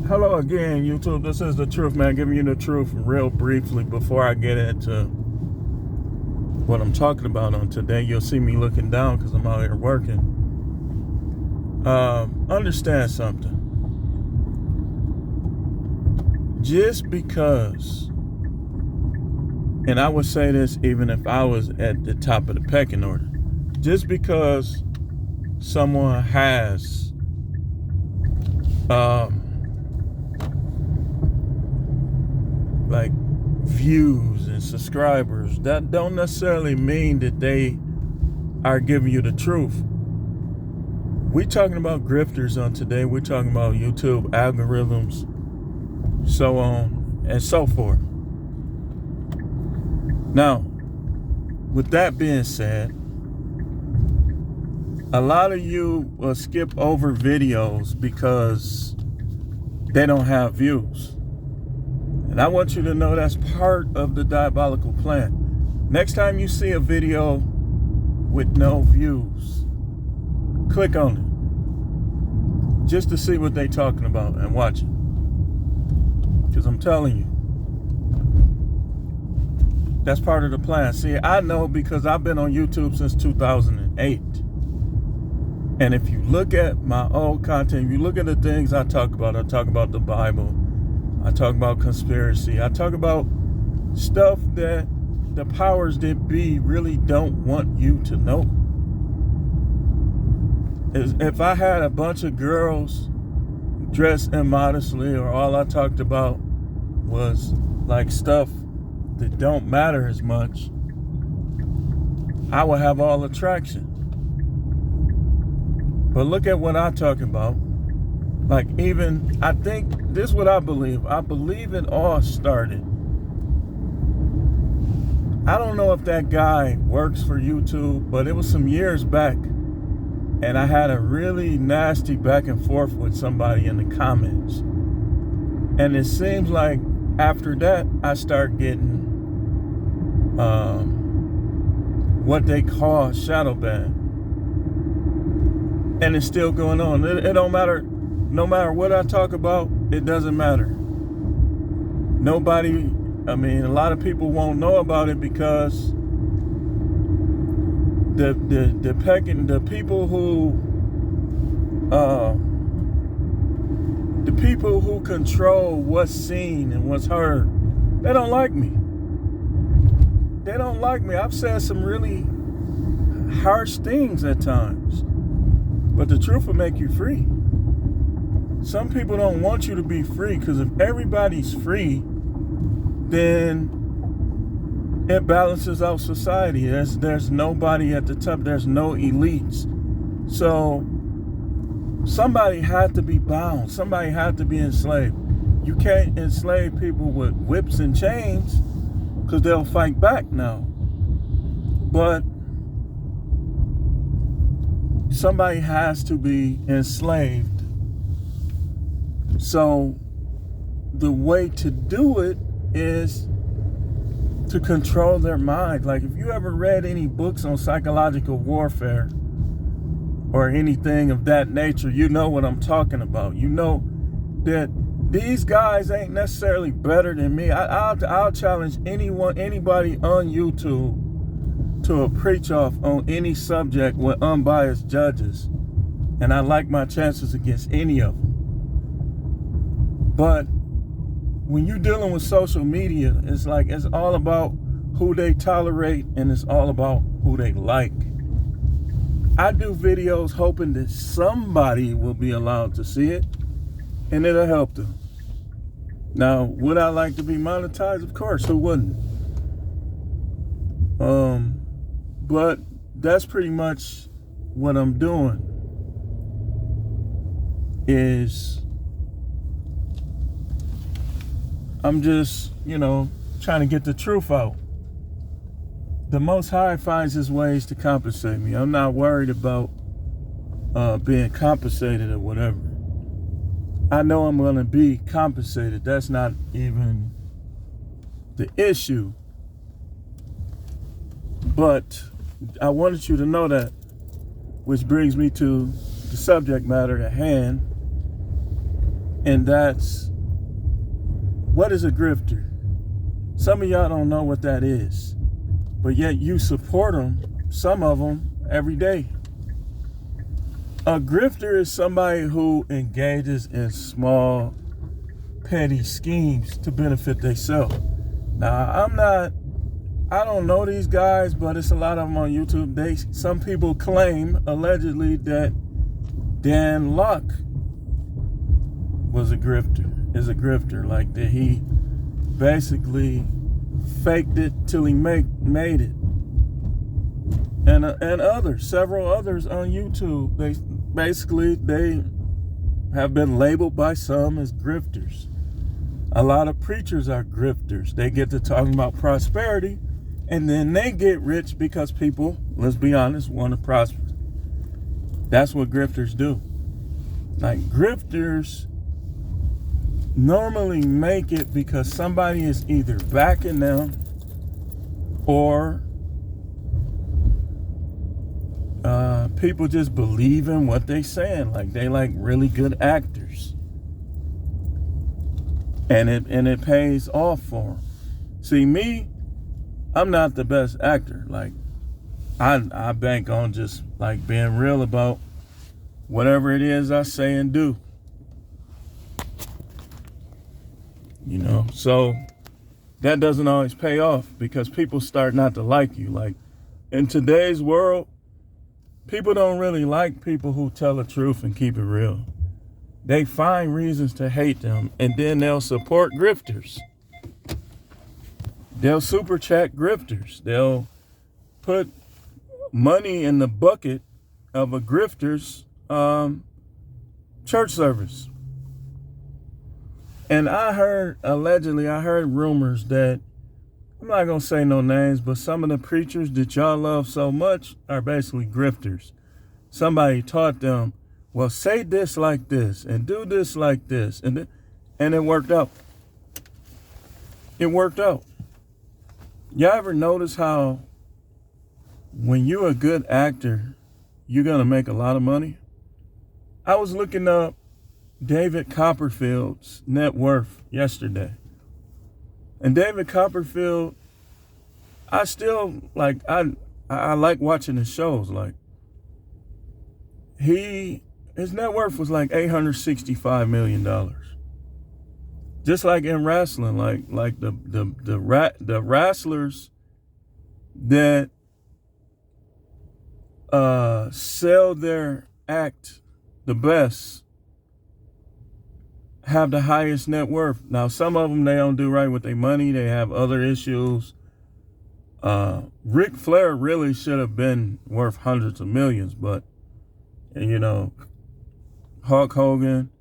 Hello again, YouTube. This is the truth, man. Giving you the truth real briefly before I get into what I'm talking about on today. You'll see me looking down because I'm out here working. Understand something. Just because, and I would say this even if I was at the top of the pecking order, just because someone has like views and subscribers, that don't necessarily mean that they are giving you the truth. We're talking about grifters on today. We're talking about YouTube algorithms, so on and so forth. Now, with that being said, a lot of you will skip over videos because they don't have views. And I want you to know that's part of the diabolical plan. Next time you see a video with no views, click on it just to see what they're talking about and watch it. Because I'm telling you, that's part of the plan. See, I know because I've been on YouTube since 2008. And if you look at my old content, you look at the things I talk about the Bible, I talk about conspiracy, I talk about stuff that the powers that be really don't want you to know. If I had a bunch of girls dressed immodestly, or all I talked about was like stuff that don't matter as much, I would have all attraction. But look at what I'm talking about. Like, even, I think, this is what I believe. I believe it all started. I don't know if that guy works for YouTube, but it was some years back. And I had a really nasty back and forth with somebody in the comments. And it seems like after that, I start getting what they call shadow ban. And it's still going on. It don't matter. No matter what I talk about, it doesn't matter. Nobody, a lot of people won't know about it because the people who control what's seen and what's heard, they don't like me. They don't like me. I've said some really harsh things at times. But the truth will make you free. Some people don't want you to be free, because if everybody's free, then it balances out society. There's nobody at the top. There's no elites. So somebody had to be bound. Somebody had to be enslaved. You can't enslave people with whips and chains because they'll fight back now. But somebody has to be enslaved. So the way to do it is to control their mind. Like, if you ever read any books on psychological warfare or anything of that nature, you know what I'm talking about. You know that these guys ain't necessarily better than me. I'll challenge anybody on YouTube to a preach-off on any subject with unbiased judges, and I like my chances against any of them. But when you're dealing with social media, it's like it's all about who they tolerate and it's all about who they like. I do videos hoping that somebody will be allowed to see it and it'll help them. Now, would I like to be monetized? Of course, who wouldn't? But that's pretty much what I'm doing, is I'm just, trying to get the truth out. The Most High finds his ways to compensate me. I'm not worried about being compensated or whatever. I know I'm going to be compensated. That's not even the issue. But I wanted you to know that, which brings me to the subject matter at hand. And that's, what is a grifter? Some of y'all don't know what that is, but yet you support them, some of them, every day. A grifter is somebody who engages in small, petty schemes to benefit themselves. Now, I don't know these guys, but it's a lot of them on YouTube. Some people claim, allegedly, that Dan Locke is a grifter, like that he basically faked it till he made it. And several others on YouTube, they have been labeled by some as grifters. A lot of preachers are grifters. They get to talking about prosperity, and then they get rich because people, let's be honest, want to prosper. That's what grifters do. Like, grifters normally make it because somebody is either backing them or people just believe in what they saying. Like, they like really good actors, and it pays off for them. See, me, I'm not the best actor. Like, I bank on just like being real about whatever it is I say and do. You know, so that doesn't always pay off because people start not to like you. Like, in today's world, people don't really like people who tell the truth and keep it real. They find reasons to hate them, and then they'll support grifters. They'll super chat grifters. They'll put money in the bucket of a grifter's church service. And I heard rumors that, I'm not going to say no names, but some of the preachers that y'all love so much are basically grifters. Somebody taught them, well, say this like this and do this like this. And it worked out. It worked out. Y'all ever notice how when you're a good actor, you're going to make a lot of money? I was looking up David Copperfield's net worth yesterday. And David Copperfield, I still like, I like watching his shows. Like, his net worth was like $865 million. Just like in wrestling, like the wrestlers that sell their act the best have the highest net worth. Now, some of them, they don't do right with their money. They have other issues. Ric Flair really should have been worth hundreds of millions, but, you know, Hulk Hogan,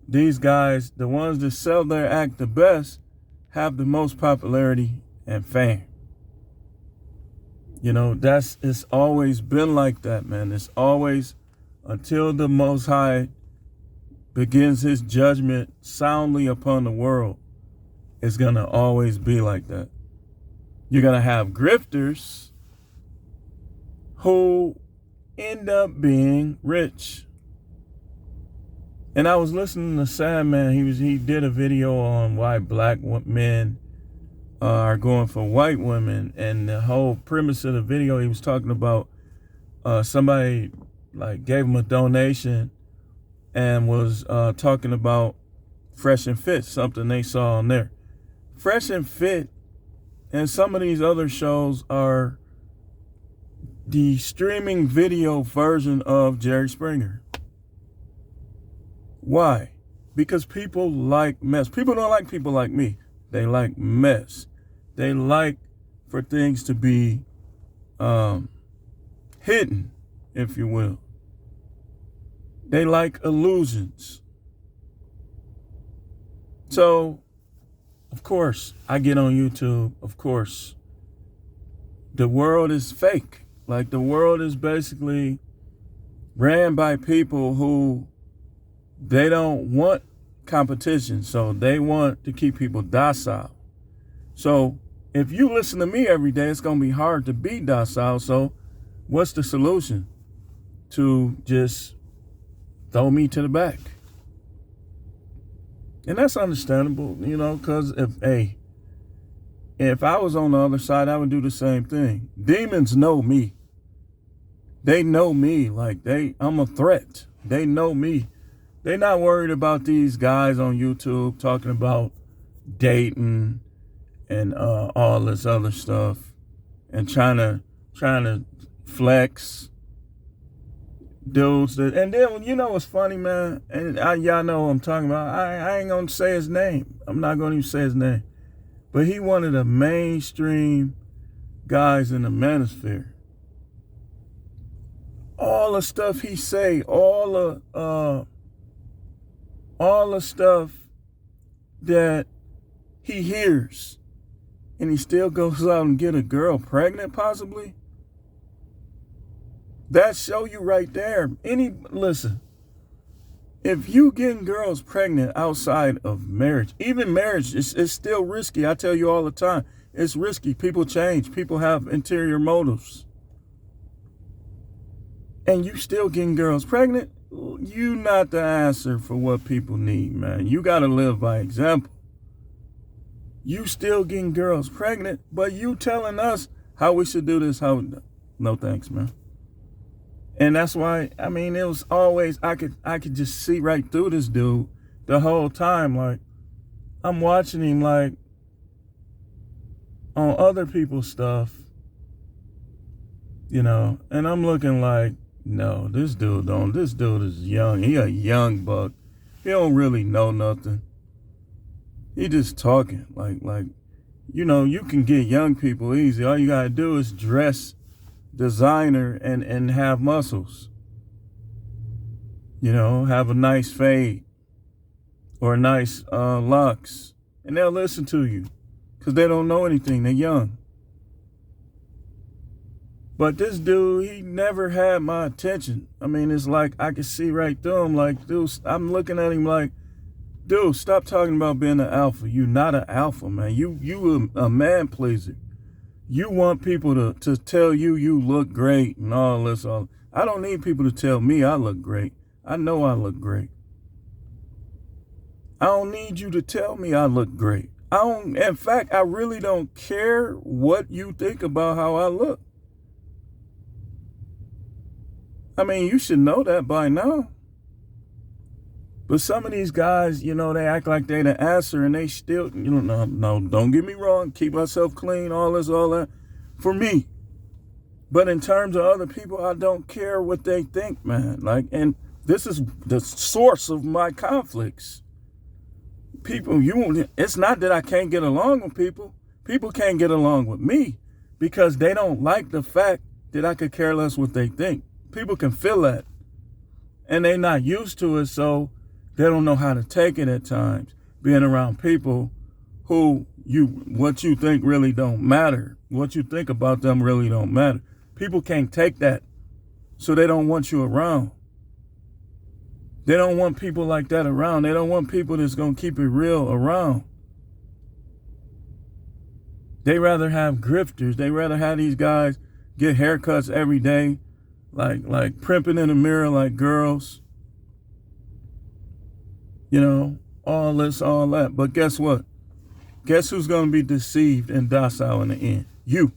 these guys, the ones that sell their act the best, have the most popularity and fame. You know, it's always been like that, man. It's always, until the Most High begins his judgment soundly upon the world, it's going to always be like that. You're going to have grifters who end up being rich. And I was listening to Sandman. He did a video on why black men are going for white women. And the whole premise of the video, he was talking about somebody like gave him a donation and was talking about Fresh and Fit, something they saw on there. Fresh and Fit and some of these other shows are the streaming video version of Jerry Springer. Why? Because people like mess. People don't like people like me. They like mess. They like for things to be hidden, if you will. They like illusions. So, of course, I get on YouTube. Of course, the world is fake. Like, the world is basically ran by people who, they don't want competition. So they want to keep people docile. So if you listen to me every day, it's going to be hard to be docile. So what's the solution? To just throw me to the back. And that's understandable, because if I was on the other side, I would do the same thing. Demons know me. They know me. Like I'm a threat. They know me. They're not worried about these guys on YouTube talking about dating and all this other stuff and trying to flex dudes that, and then what's funny, man, and y'all know what I'm talking about. I ain't gonna say his name. I'm not gonna even say his name. But he one of the mainstream guys in the manosphere. All the stuff he say, all the stuff that he hears, and he still goes out and get a girl pregnant, possibly. That show you right there. Listen, if you getting girls pregnant outside of marriage, even marriage, it's still risky. I tell you all the time, it's risky. People change. People have interior motives. And you still getting girls pregnant, you not the answer for what people need, man. You got to live by example. You still getting girls pregnant, but you telling us how we should do this. No thanks, man. And that's why, it was always, I could just see right through this dude the whole time. Like, I'm watching him, like, on other people's stuff, and I'm looking like, no, this dude is young. He a young buck. He don't really know nothing. He just talking. Like, you can get young people easy. All you gotta do is dress designer and have muscles. Have a nice fade or a nice locks, and they'll listen to you because they don't know anything. They're young. But this dude, he never had my attention. It's like I could see right through him. Like, dude, I'm looking at him like, dude, stop talking about being an alpha. You not an alpha, man. You a man pleaser. You want people to tell you look great and all this. I don't need people to tell me I look great. I know I look great. I don't need you to tell me I look great. In fact, I really don't care what you think about how I look. You should know that by now. But some of these guys, they act like they the answer, and they still, no, don't get me wrong, keep myself clean, all that, for me. But in terms of other people, I don't care what they think, man. Like, and this is the source of my conflicts. People, it's not that I can't get along with people. People can't get along with me because they don't like the fact that I could care less what they think. People can feel that, and they're not used to it, so they don't know how to take it at times. Being around people who what you think really don't matter. What you think about them really don't matter. People can't take that, so they don't want you around. They don't want people like that around. They don't want people that's going to keep it real around. They rather have grifters. They rather have these guys get haircuts every day, like primping in the mirror like girls. All this, all that. But guess what? Guess who's going to be deceived and docile in the end? You.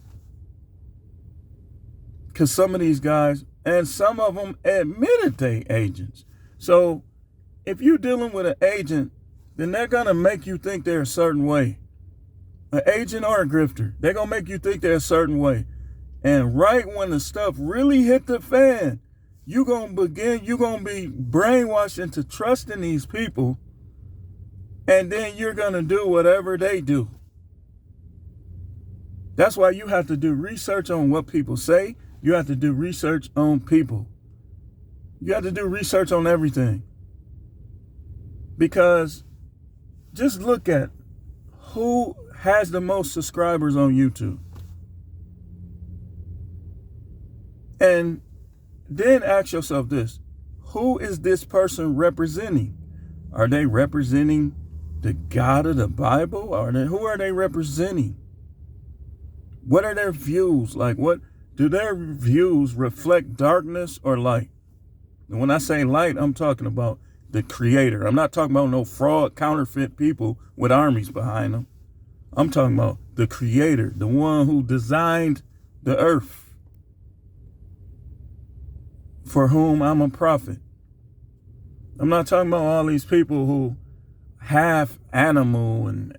Because some of these guys, and some of them admitted they agents. So if you're dealing with an agent, then they're going to make you think they're a certain way. An agent or a grifter, they're going to make you think they're a certain way. And right when the stuff really hit the fan, you're going to be brainwashed into trusting these people, and then you're going to do whatever they do. That's why you have to do research on what people say. You have to do research on people. You have to do research on everything. Because just look at who has the most subscribers on YouTube. And then ask yourself this: who is this person representing? Are they representing the God of the Bible? Who are they representing? What are their views? Like, what do their views reflect, darkness or light? And when I say light, I'm talking about the creator. I'm not talking about no fraud, counterfeit people with armies behind them. I'm talking about the creator, the one who designed the earth, for whom I'm a prophet. I'm not talking about all these people who half animal and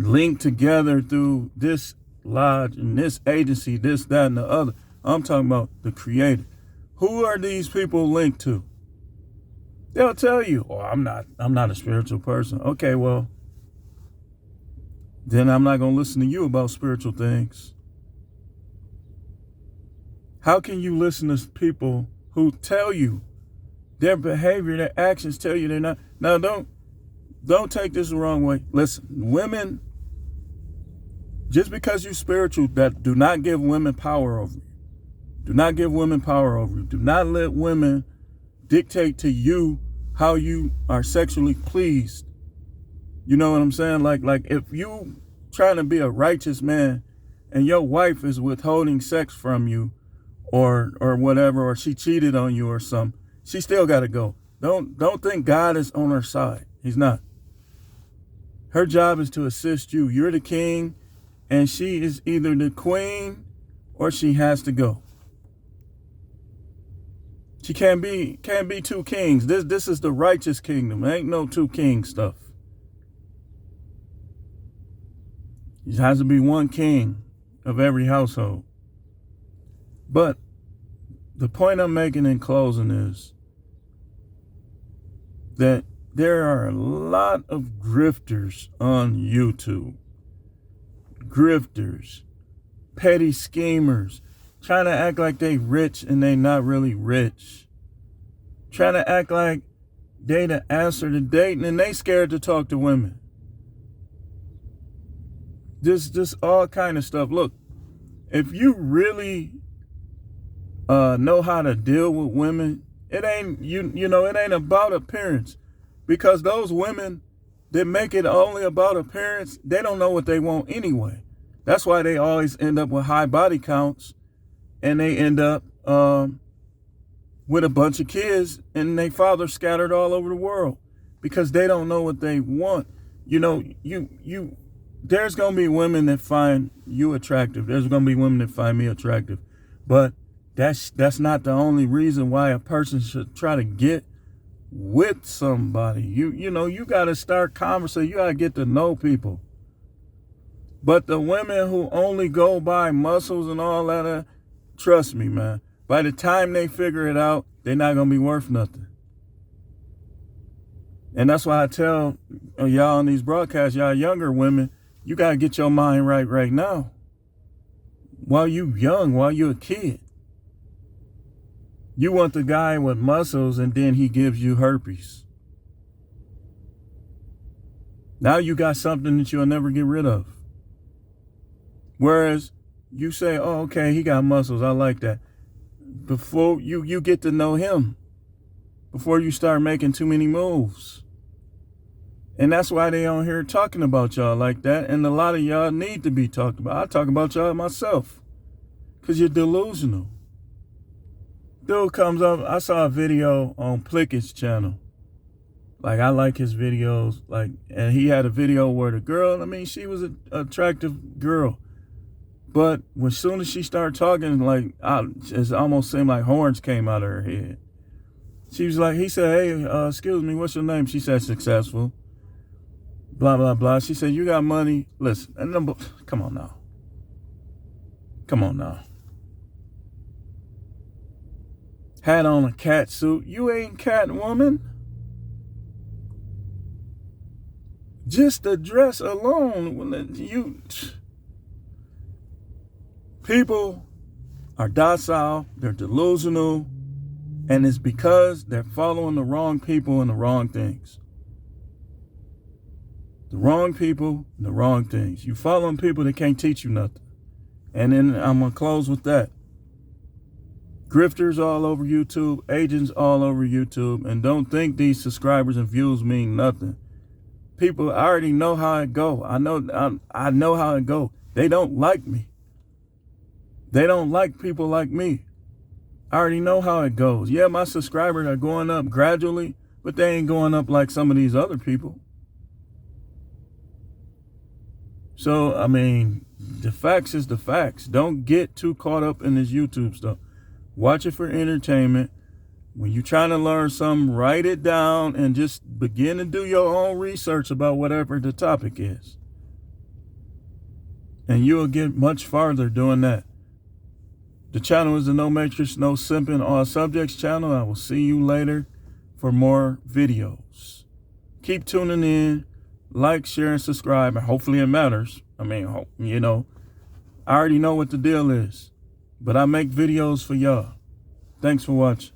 linked together through this lodge and this agency, this, that, and the other. I'm talking about the creator. Who are these people linked to? They'll tell you, oh, I'm not a spiritual person. Okay, well, then I'm not going to listen to you about spiritual things. How can you listen to people who tell you their behavior, their actions tell you they're not? Now, don't take this the wrong way. Listen, women, just because you're spiritual, that do not give women power over you. Do not give women power over you. Do not let women dictate to you how you are sexually pleased. You know what I'm saying? Like if you trying to be a righteous man and your wife is withholding sex from you or whatever, or she cheated on you or something, she still got to go. Don't think God is on her side. He's not. Her job is to assist you. You're the king, and she is either the queen or she has to go. She can't be two kings. This is the righteous kingdom. There ain't no two king stuff. There has to be one king of every household. But the point I'm making in closing is that there are a lot of grifters on YouTube. Grifters, petty schemers, trying to act like they rich and they not really rich. Trying to act like they the answer to dating and they scared to talk to women. Just all kind of stuff. Look, if you really know how to deal with women, it ain't it ain't about appearance. Because those women that make it only about appearance, they don't know what they want anyway. That's why they always end up with high body counts, and they end up with a bunch of kids and their fathers scattered all over the world because they don't know what they want. There's going to be women that find you attractive. There's going to be women that find me attractive. But that's not the only reason why a person should try to get with somebody. You got to start conversing. You got to get to know people. But the women who only go by muscles and all that, trust me, man, by the time they figure it out, they're not going to be worth nothing. And that's why I tell y'all on these broadcasts, y'all younger women, you got to get your mind right now. While you young, while you a kid. You want the guy with muscles and then he gives you herpes. Now you got something that you'll never get rid of. Whereas you say, oh, okay, he got muscles. I like that. Before you get to know him. Before you start making too many moves. And that's why they on here talking about y'all like that. And a lot of y'all need to be talked about. I talk about y'all myself. Because you're delusional. Dude comes up, I saw a video on Plickett's channel. Like, I like his videos. And he had a video where the girl, she was an attractive girl. But as soon as she started talking, it almost seemed like horns came out of her head. She was like, he said, hey, excuse me, what's your name? She said, Successful. Blah, blah, blah. She said, you got money? Listen, come on now. Come on now. Had on a cat suit. You ain't Catwoman. Just the dress alone. People are docile. They're delusional. And it's because they're following the wrong people and the wrong things. The wrong people and the wrong things. You following people that can't teach you nothing. And then I'm going to close with that. Grifters all over YouTube, agents all over YouTube, and don't think these subscribers and views mean nothing. People, I already know how it go. I know how it go. They don't like me. They don't like people like me. I already know how it goes. Yeah, my subscribers are going up gradually, but they ain't going up like some of these other people. So, I mean, the facts is the facts. Don't get too caught up in this YouTube stuff. Watch it for entertainment. When you're trying to learn something, write it down and just begin to do your own research about whatever the topic is. And you'll get much farther doing that. The channel is the No Matrix, No Simping, All Subjects channel. I will see you later for more videos. Keep tuning in. Like, share, and subscribe. And hopefully it matters. I mean, you know, I already know what the deal is. But I make videos for y'all. Thanks for watching.